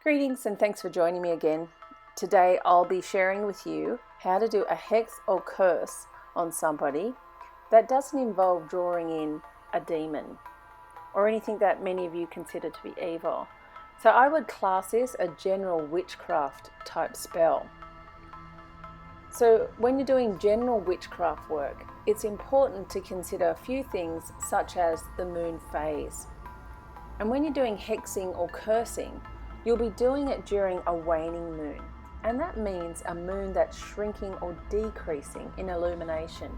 Greetings and thanks for joining me again. Today I'll be sharing with you how to do a hex or curse on somebody that doesn't involve drawing in a demon or anything that many of you consider to be evil. So I would class this a general witchcraft type spell. So when you're doing general witchcraft work, it's important to consider a few things such as the moon phase. And when you're doing hexing or cursing, you'll be doing it during a waning moon. And that means a moon that's shrinking or decreasing in illumination.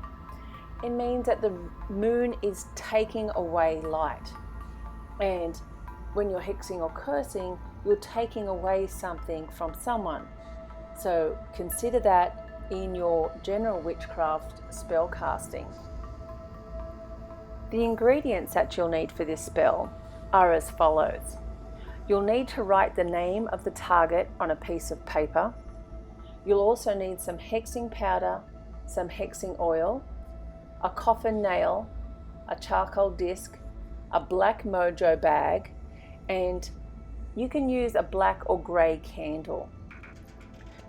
It means that the moon is taking away light. And when you're hexing or cursing, you're taking away something from someone. So consider that in your general witchcraft spell casting. The ingredients that you'll need for this spell are as follows. You'll need to write the name of the target on a piece of paper. You'll also need some hexing powder, some hexing oil, a coffin nail, a charcoal disc, a black mojo bag, and you can use a black or grey candle.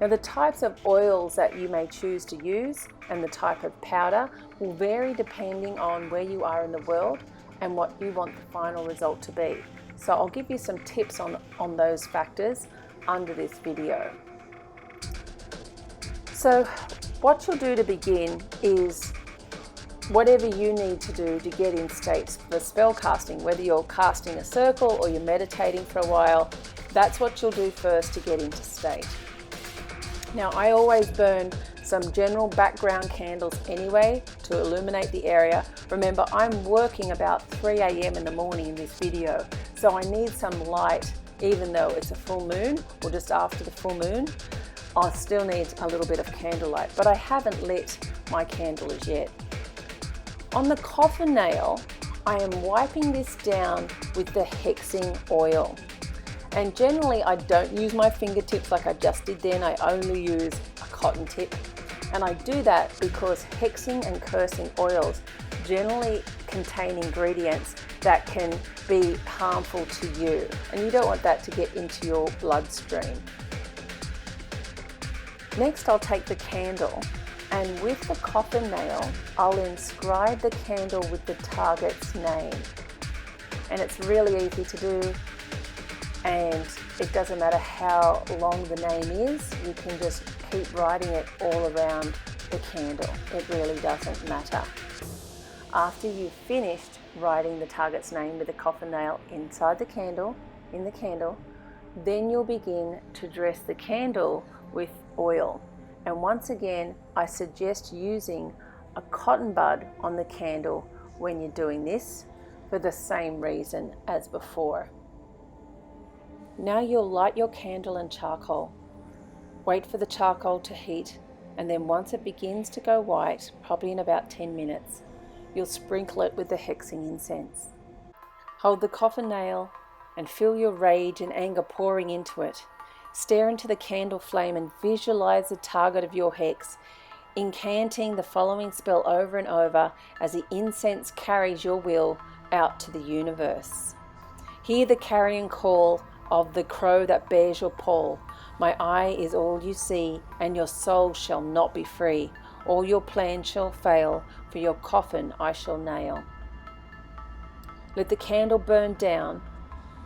Now the types of oils that you may choose to use and the type of powder will vary depending on where you are in the world and what you want the final result to be. So I'll give you some tips on those factors under this video. So what you'll do to begin is whatever you need to do to get in state for spell casting, whether you're casting a circle or you're meditating for a while, that's what you'll do first to get into state. Now I always burn some general background candles anyway to illuminate the area. Remember, I'm working about 3 a.m. in the morning in this video, so I need some light even though it's a full moon or just after the full moon. I still need a little bit of candlelight, but I haven't lit my candle as yet. On the coffin nail, I am wiping this down with the hexing oil. And generally I don't use my fingertips like I just did then, I only use a cotton tip. And I do that because hexing and cursing oils generally contain ingredients that can be harmful to you. And you don't want that to get into your bloodstream. Next I'll take the candle and with the coffin nail, I'll inscribe the candle with the target's name. And it's really easy to do. And it doesn't matter how long the name is, you can just keep writing it all around the candle. It really doesn't matter. After you've finished writing the target's name with the coffin nail inside the candle, then you'll begin to dress the candle with oil. And once again, I suggest using a cotton bud on the candle when you're doing this for the same reason as before. Now you'll light your candle and charcoal. Wait for the charcoal to heat, and then once it begins to go white, probably in about 10 minutes, you'll sprinkle it with the hexing incense. Hold the coffin nail and feel your rage and anger pouring into it. Stare into the candle flame and visualize the target of your hex, incanting the following spell over and over as the incense carries your will out to the universe. Hear the carrion call of the crow that bears your pall. My eye is all you see, and your soul shall not be free. All your plans shall fail, for your coffin I shall nail. Let the candle burn down,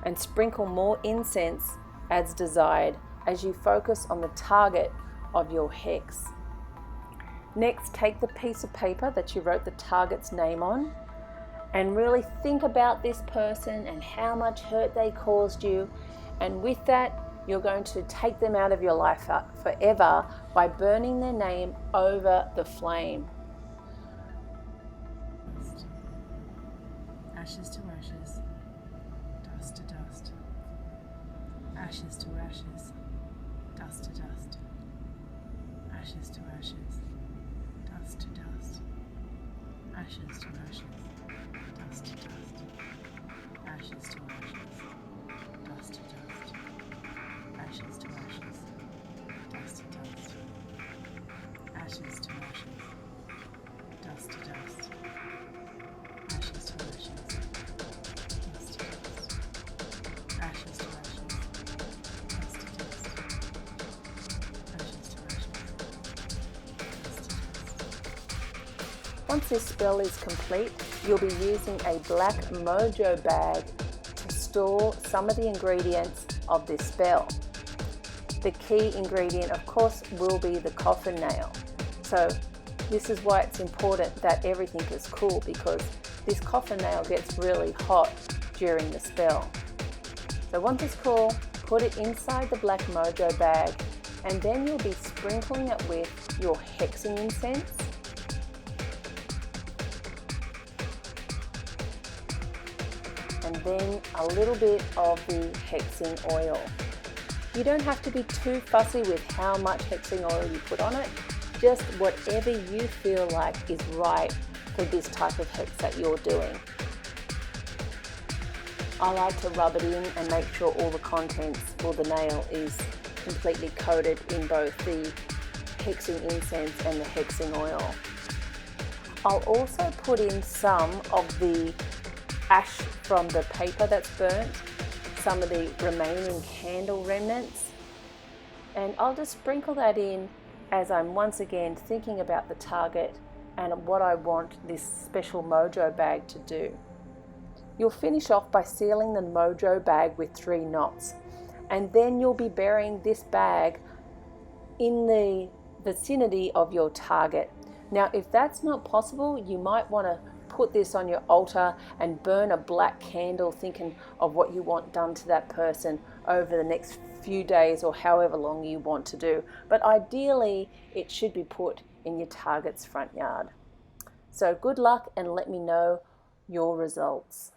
and sprinkle more incense as desired, as you focus on the target of your hex. Next, take the piece of paper that you wrote the target's name on, and really think about this person and how much hurt they caused you. And with that, you're going to take them out of your life forever by burning their name over the flame. Ashes to ashes, dust to dust. Ashes to ashes, dust to dust. Ashes to ashes, dust to dust. Ashes to ashes, dust to dust. Ashes to ashes, dust to dust. Ashes to ashes, dust to dust. Ashes to ashes, dust to dust. Ashes to ashes, dust to dust. Ashes to ashes, Once this spell is complete, you'll be using a black mojo bag to store some of the ingredients of this spell. The key ingredient, of course, will be the coffin nail. So this is why it's important that everything is cool, because this coffin nail gets really hot during the spell. So once it's cool, put it inside the black mojo bag, and then you'll be sprinkling it with your hexing incense, and then a little bit of the hexing oil. You don't have to be too fussy with how much hexing oil you put on it, just whatever you feel like is right for this type of hex that you're doing. I like to rub it in and make sure all the contents, or the nail, is completely coated in both the hexing incense and the hexing oil. I'll also put in some of the ash from the paper that's burnt, some of the remaining candle remnants, and I'll just sprinkle that in as I'm once again thinking about the target and what I want this special mojo bag to do. You'll finish off by sealing the mojo bag with 3 knots, and then you'll be burying this bag in the vicinity of your target. Now, if that's not possible, you might want to put this on your altar and burn a black candle, thinking of what you want done to that person over the next few days or however long you want to do. But ideally, it should be put in your target's front yard. So good luck, and let me know your results.